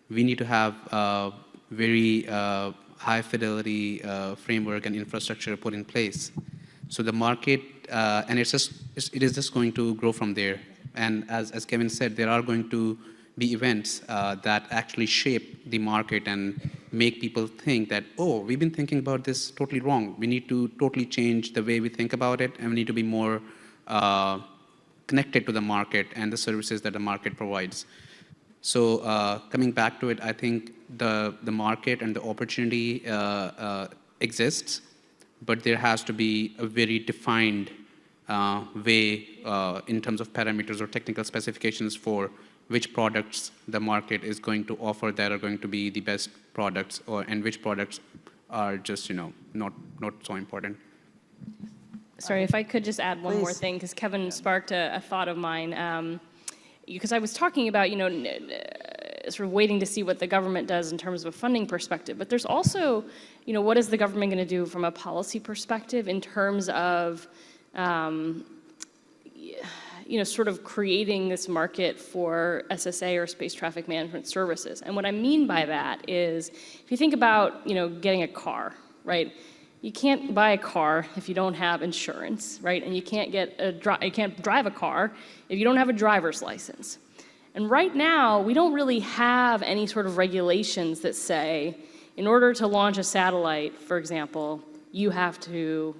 we need to have a very high fidelity framework and infrastructure put in place. So the market, and it is just going to grow from there. And as Kevin said, there are going to be events that actually shape the market and make people think that, oh, we've been thinking about this totally wrong. We need to totally change the way we think about it, and we need to be more connected to the market and the services that the market provides. So coming back to it, I think the market and the opportunity exists, but there has to be a very defined way in terms of parameters or technical specifications for which products the market is going to offer that are going to be the best products, and which products are just, not so important. Sorry, if I could just add one more Please. thing, because Kevin sparked a thought of mine. Because I was talking about, sort of waiting to see what the government does in terms of a funding perspective. But there's also, what is the government going to do from a policy perspective in terms of, sort of creating this market for SSA or space traffic management services. And what I mean by that is, if you think about, getting a car, right? You can't buy a car if you don't have insurance, right? And you can't you can't drive a car if you don't have a driver's license. And right now, we don't really have any sort of regulations that say, in order to launch a satellite, for example, you have to,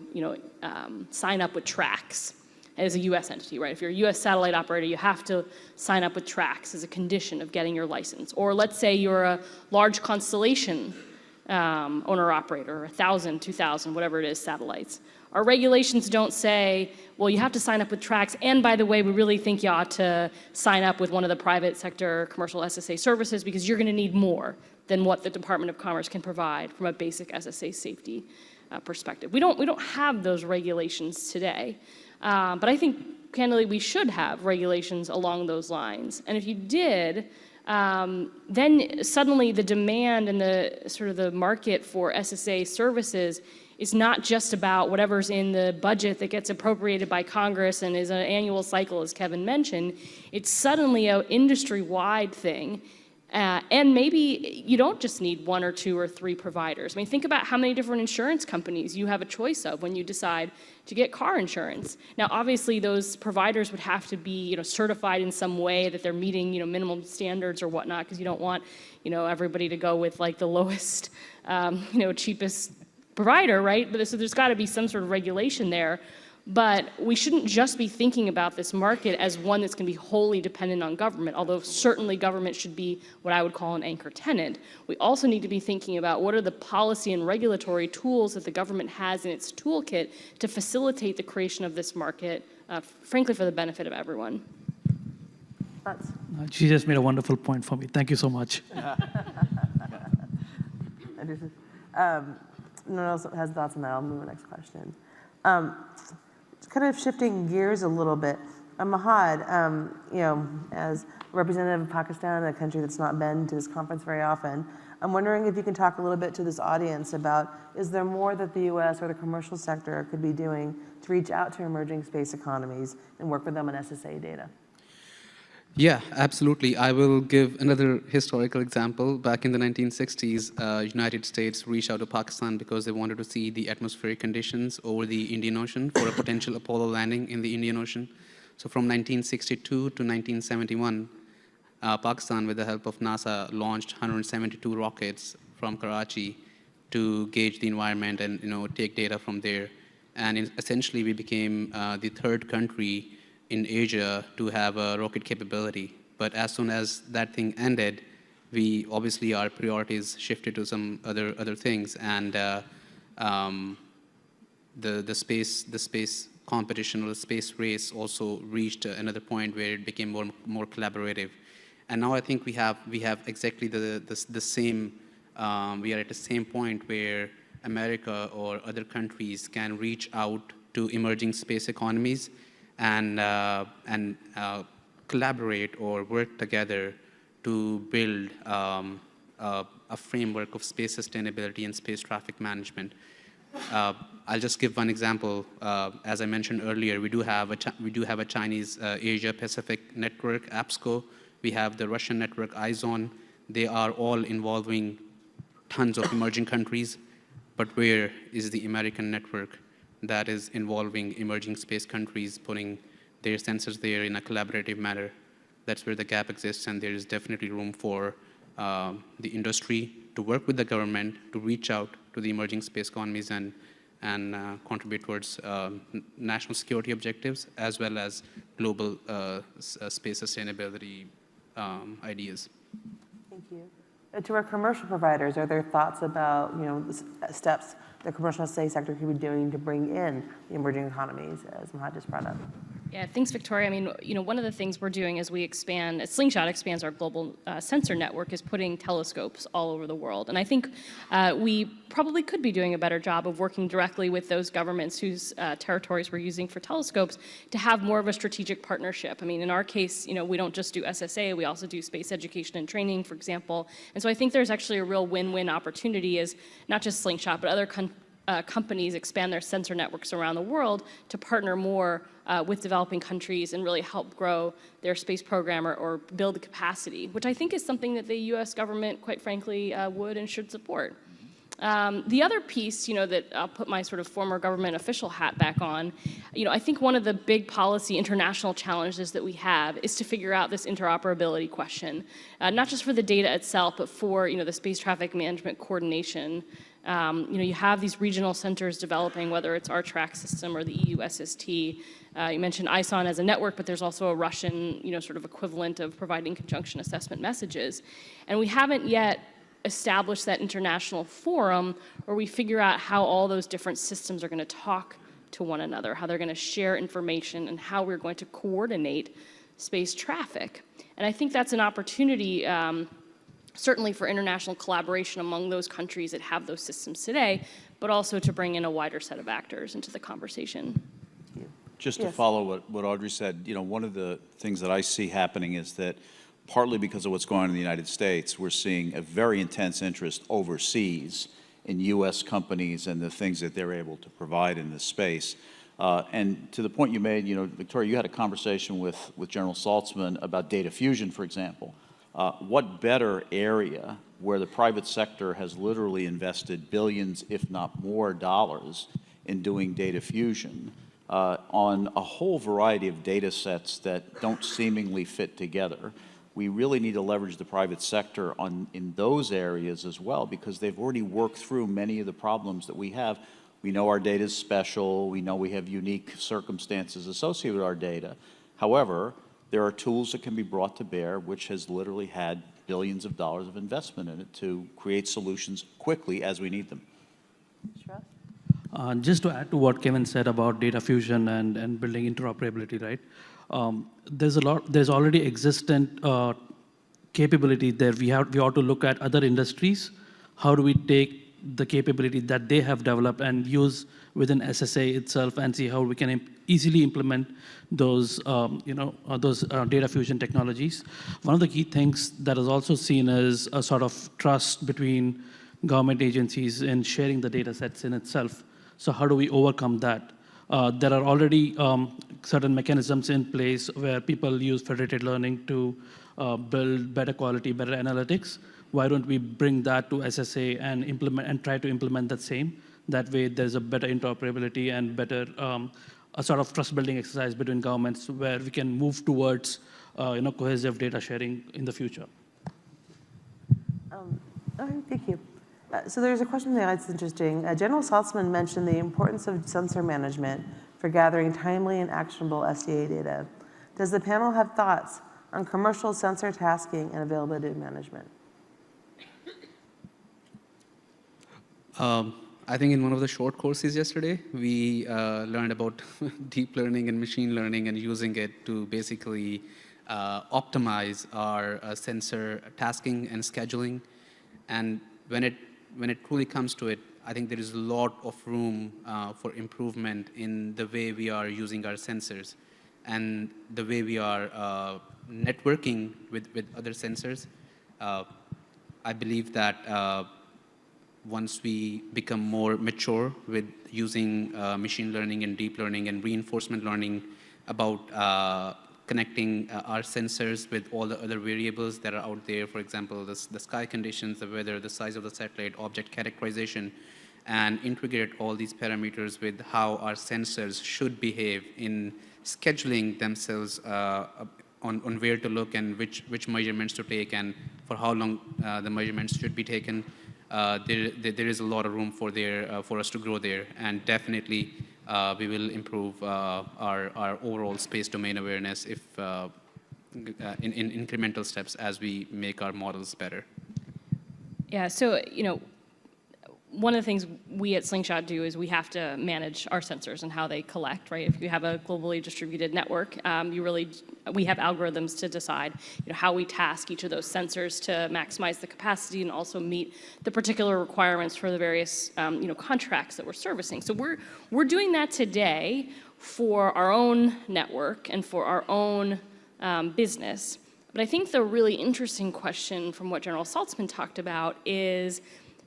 sign up with TRAX as a U.S. entity, right? If you're a U.S. satellite operator, you have to sign up with TRAX as a condition of getting your license. Or let's say you're a large constellation owner-operator, 1,000, 2,000, whatever it is, satellites. Our regulations don't say, well, you have to sign up with TRAX, and by the way, we really think you ought to sign up with one of the private sector commercial SSA services because you're going to need more than what the Department of Commerce can provide from a basic SSA safety perspective. We don't have those regulations today, but I think, candidly, we should have regulations along those lines. And if you did, then suddenly the demand and the sort of the market for SSA services is not just about whatever's in the budget that gets appropriated by Congress and is an annual cycle, as Kevin mentioned. It's suddenly an industry-wide thing. And maybe you don't just need 1 or 2 or 3 providers. I mean, think about how many different insurance companies you have a choice of when you decide to get car insurance. Now, obviously, those providers would have to be, certified in some way that they're meeting, minimum standards or whatnot, because you don't want, everybody to go with like the lowest, cheapest provider, right? But so there's got to be some sort of regulation there. But we shouldn't just be thinking about this market as one that's going to be wholly dependent on government, although certainly government should be what I would call an anchor tenant. We also need to be thinking about what are the policy and regulatory tools that the government has in its toolkit to facilitate the creation of this market, frankly, for the benefit of everyone. She just made a wonderful point for me. Thank you so much. No one else has thoughts on that. I'll move to the next question. Kind of shifting gears a little bit, Mahhad, as representative of Pakistan, a country that's not been to this conference very often, I'm wondering if you can talk a little bit to this audience about, is there more that the U.S. or the commercial sector could be doing to reach out to emerging space economies and work with them on SSA data? Yeah, absolutely. I will give another historical example. Back in the 1960s, United States reached out to Pakistan because they wanted to see the atmospheric conditions over the Indian Ocean for a potential Apollo landing in the Indian Ocean. So from 1962 to 1971, Pakistan, with the help of NASA, launched 172 rockets from Karachi to gauge the environment and take data from there. And essentially, we became the 3rd country in Asia to have a rocket capability. But as soon as that thing ended, we obviously our priorities shifted to some other things, and the space competition or the space race also reached another point where it became more collaborative. And now I think we have exactly the same, we are at the same point where America or other countries can reach out to emerging space economies and collaborate or work together to build a framework of space sustainability and space traffic management. I'll just give one example. As I mentioned earlier, we do have a Chinese Asia Pacific network, APSCO. We have the Russian network, IZON. They are all involving tons of emerging countries. But where is the American network that is involving emerging space countries, putting their sensors there in a collaborative manner? That's where the gap exists, and there is definitely room for the industry to work with the government to reach out to the emerging space economies and contribute towards national security objectives as well as global space sustainability ideas. Thank you. To our commercial providers, are there thoughts about the steps the commercial space sector could be doing to bring in the emerging economies, as Mahhad just brought up? Yeah, thanks, Victoria. I mean, one of the things we're doing as we expand, as Slingshot expands our global sensor network, is putting telescopes all over the world. And I think we probably could be doing a better job of working directly with those governments whose territories we're using for telescopes to have more of a strategic partnership. I mean, in our case, we don't just do SSA, we also do space education and training, for example. And so I think there's actually a real win-win opportunity as not just Slingshot, but other companies expand their sensor networks around the world to partner more with developing countries and really help grow their space program or build the capacity, which I think is something that the US government, quite frankly, would and should support. The other piece, that I'll put my sort of former government official hat back on, I think one of the big policy international challenges that we have is to figure out this interoperability question, not just for the data itself, but for, the space traffic management coordination. You have these regional centers developing, whether it's our track system or the EU SST. You mentioned ISON as a network, but there's also a Russian, sort of equivalent of providing conjunction assessment messages. And we haven't yet established that international forum where we figure out how all those different systems are going to talk to one another, how they're going to share information, and how we're going to coordinate space traffic. And I think that's an opportunity certainly for international collaboration among those countries that have those systems today, but also to bring in a wider set of actors into the conversation. Just to follow what Audrey said, one of the things that I see happening is that partly because of what's going on in the United States, we're seeing a very intense interest overseas in U.S. companies and the things that they're able to provide in this space. And to the point you made, Victoria, you had a conversation with General Saltzman about data fusion, for example. What better area where the private sector has literally invested billions, if not more, dollars in doing data fusion on a whole variety of data sets that don't seemingly fit together. We really need to leverage the private sector in those areas as well, because they've already worked through many of the problems that we have. We know our data is special. We know we have unique circumstances associated with our data. However, there are tools that can be brought to bear, which has literally had billions of dollars of investment in it to create solutions quickly as we need them. Shreyas? Just to add to what Kevin said about data fusion and building interoperability, right? There's already existent capability there. We ought to look at other industries. How do we take the capability that they have developed and use within SSA itself and see how we can easily implement those, data fusion technologies. One of the key things that is also seen is a sort of trust between government agencies in sharing the data sets in itself. So how do we overcome that? There are already certain mechanisms in place where people use federated learning to build better quality, better analytics. Why don't we bring that to SSA and implement and try to implement that same? That way, there's a better interoperability and better a sort of trust-building exercise between governments where we can move towards cohesive data sharing in the future. Okay, thank you. So there's a question there that's interesting. General Saltzman mentioned the importance of sensor management for gathering timely and actionable SDA data. Does the panel have thoughts on commercial sensor tasking and availability management? I think in one of the short courses yesterday, we learned about deep learning and machine learning and using it to basically optimize our sensor tasking and scheduling. And when it truly comes to it, I think there is a lot of room for improvement in the way we are using our sensors and the way we are networking with other sensors. I believe that once we become more mature with using machine learning and deep learning and reinforcement learning about connecting our sensors with all the other variables that are out there, for example, the sky conditions, the weather, the size of the satellite, object characterization, and integrate all these parameters with how our sensors should behave in scheduling themselves on where to look and which measurements to take and for how long the measurements should be taken. There is a lot of room for us to grow there, and definitely we will improve our overall space domain awareness if in incremental steps as we make our models better. Yeah, so, one of the things we at Slingshot do is we have to manage our sensors and how they collect, right? If you have a globally distributed network, we have algorithms to decide, how we task each of those sensors to maximize the capacity and also meet the particular requirements for the various, contracts that we're servicing. So we're doing that today for our own network and for our own business. But I think the really interesting question from what General Saltzman talked about is,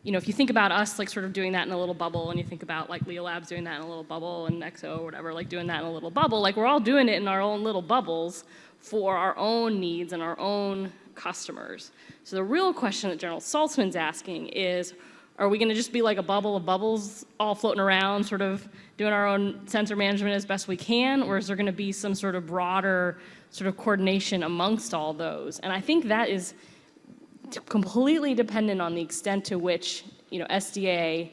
if you think about us like sort of doing that in a little bubble, and you think about like Leo Labs doing that in a little bubble and EXO or whatever, like doing that in a little bubble, like we're all doing it in our own little bubbles for our own needs and our own customers. So the real question that General Saltzman's asking is, are we gonna just be like a bubble of bubbles all floating around, sort of doing our own sensor management as best we can, or is there gonna be some sort of broader sort of coordination amongst all those? And I think that is completely dependent on the extent to which, SDA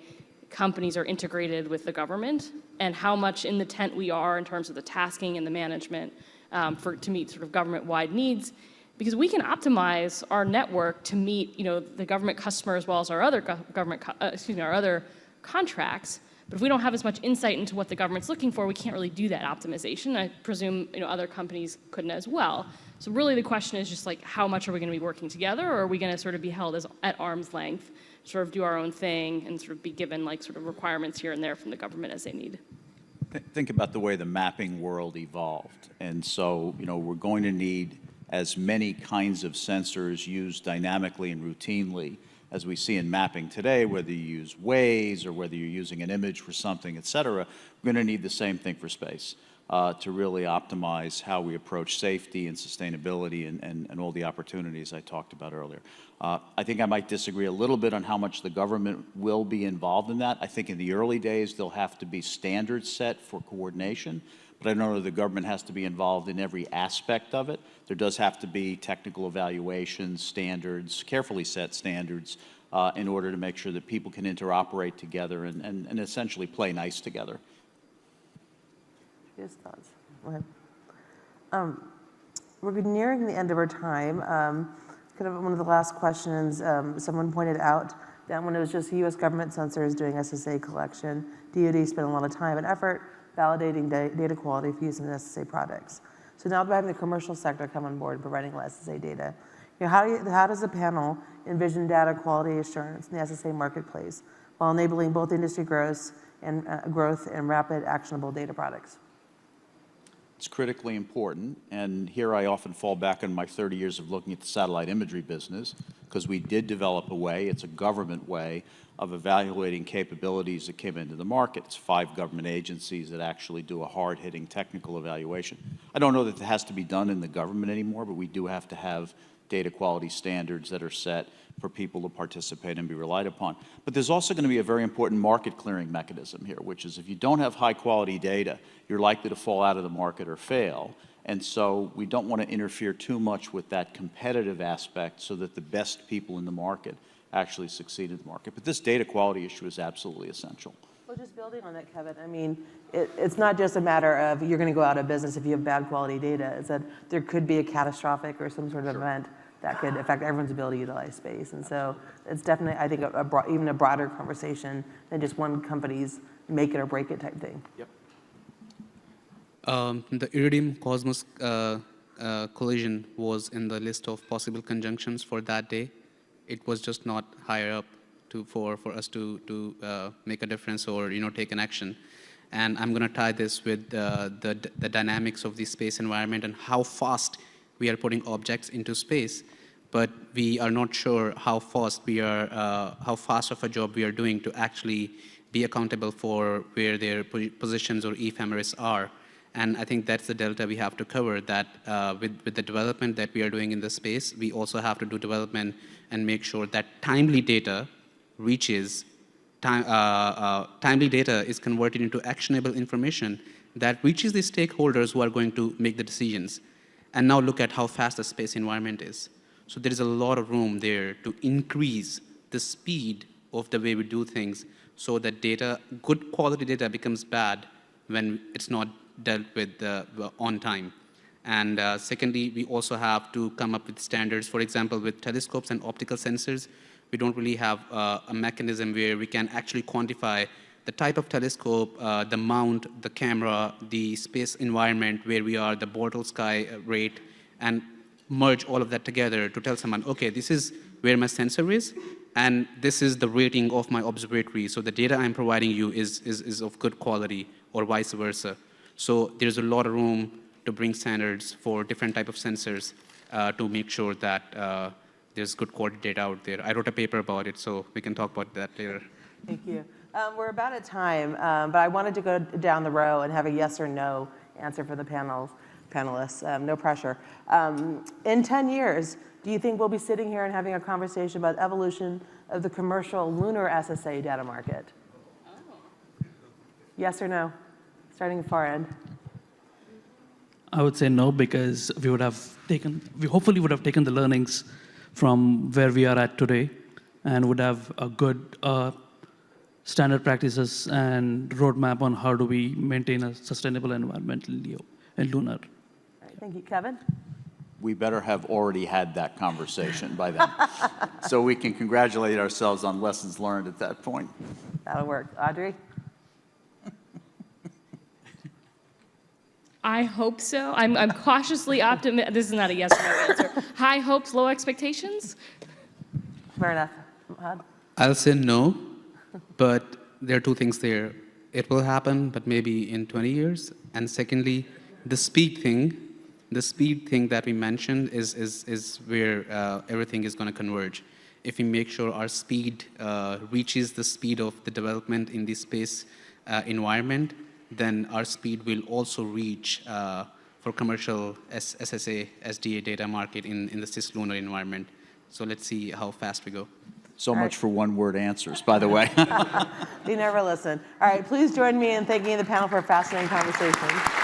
companies are integrated with the government and how much in the tent we are in terms of the tasking and the management to meet sort of government-wide needs. Because we can optimize our network to meet, the government customer as well as our other our other contracts. But if we don't have as much insight into what the government's looking for, we can't really do that optimization. I presume, other companies couldn't as well. So really the question is just like, how much are we going to be working together, or are we going to sort of be held at arm's length, sort of do our own thing and sort of be given like sort of requirements here and there from the government as they need? Think about the way the mapping world evolved. And so, we're going to need as many kinds of sensors used dynamically and routinely as we see in mapping today, whether you use Waze or whether you're using an image for something, et cetera. We're going to need the same thing for space. To really optimize how we approach safety and sustainability and all the opportunities I talked about earlier. I think I might disagree a little bit on how much the government will be involved in that. I think in the early days, there'll have to be standards set for coordination, but I don't know that the government has to be involved in every aspect of it. There does have to be technical evaluations, standards, carefully set standards, in order to make sure that people can interoperate together and essentially play nice together. His thoughts. Go ahead. We're nearing the end of our time. Kind of one of the last questions, someone pointed out that when it was just U.S. government sensors doing SSA collection, DoD spent a lot of time and effort validating data quality for use in SSA products. So now by having the commercial sector come on board and providing SSA data, how does the panel envision data quality assurance in the SSA marketplace while enabling both industry growth and rapid actionable data products? It's critically important, and here I often fall back on my 30 years of looking at the satellite imagery business, because we did develop a way, it's a government way, of evaluating capabilities that came into the market. It's 5 government agencies that actually do a hard-hitting technical evaluation. I don't know that it has to be done in the government anymore, but we do have to have data quality standards that are set for people to participate and be relied upon. But there's also going to be a very important market clearing mechanism here, which is if you don't have high quality data, you're likely to fall out of the market or fail. And so we don't want to interfere too much with that competitive aspect so that the best people in the market actually succeed in the market. But this data quality issue is absolutely essential. Well, just building on that, Kevin, I mean, it's not just a matter of you're going to go out of business if you have bad quality data. It's that there could be a catastrophic or some sort of event that could affect everyone's ability to utilize space. And so it's definitely, I think, even a broader conversation than just one company's make it or break it type thing. Yep. The Iridium Cosmos collision was in the list of possible conjunctions for that day. It was just not higher up for us to make a difference or take an action. And I'm going to tie this with the dynamics of the space environment and how fast we are putting objects into space, but we are not sure how fast of a job we are doing to actually be accountable for where their positions or ephemeris are. And I think that's the delta we have to cover, that with the development that we are doing in the space, we also have to do development and make sure that timely data reaches, timely data is converted into actionable information that reaches the stakeholders who are going to make the decisions. And now look at how fast the space environment is. So there is a lot of room there to increase the speed of the way we do things so that data, good quality data becomes bad when it's not dealt with on time. And secondly, we also have to come up with standards. For example, with telescopes and optical sensors, we don't really have a mechanism where we can actually quantify the type of telescope, the mount, the camera, the space environment where we are, the bortle sky rate, and merge all of that together to tell someone, okay, this is where my sensor is, and this is the rating of my observatory. So the data I'm providing you is of good quality, or vice versa. So there's a lot of room to bring standards for different type of sensors to make sure that there's good quality data out there. I wrote a paper about it, so we can talk about that later. Thank you. We're about at time, but I wanted to go down the row and have a yes or no answer for the panelists. No pressure. In 10 years, do you think we'll be sitting here and having a conversation about evolution of the commercial lunar SSA data market? Oh. Yes or no? Starting at far end. I would say no, because we hopefully would have taken the learnings from where we are at today and would have a good standard practices and roadmap on how do we maintain a sustainable environment in LEO and lunar. All right, thank you. Kevin? We better have already had that conversation by then. So we can congratulate ourselves on lessons learned at that point. That'll work. Audrey? I hope so. I'm cautiously optimistic. This is not a yes or no answer. High hopes, low expectations? Fair enough. Mahhad? I'll say no, but there are two things there. It will happen, but maybe in 20 years. And secondly, the speed thing that we mentioned is where everything is going to converge. If we make sure our speed reaches the speed of the development in the space environment, then our speed will also reach for commercial SSA, SDA data market in the cislunar environment. So let's see how fast we go. So much for one-word answers, by the way. You never listen. All right, please join me in thanking the panel for a fascinating conversation.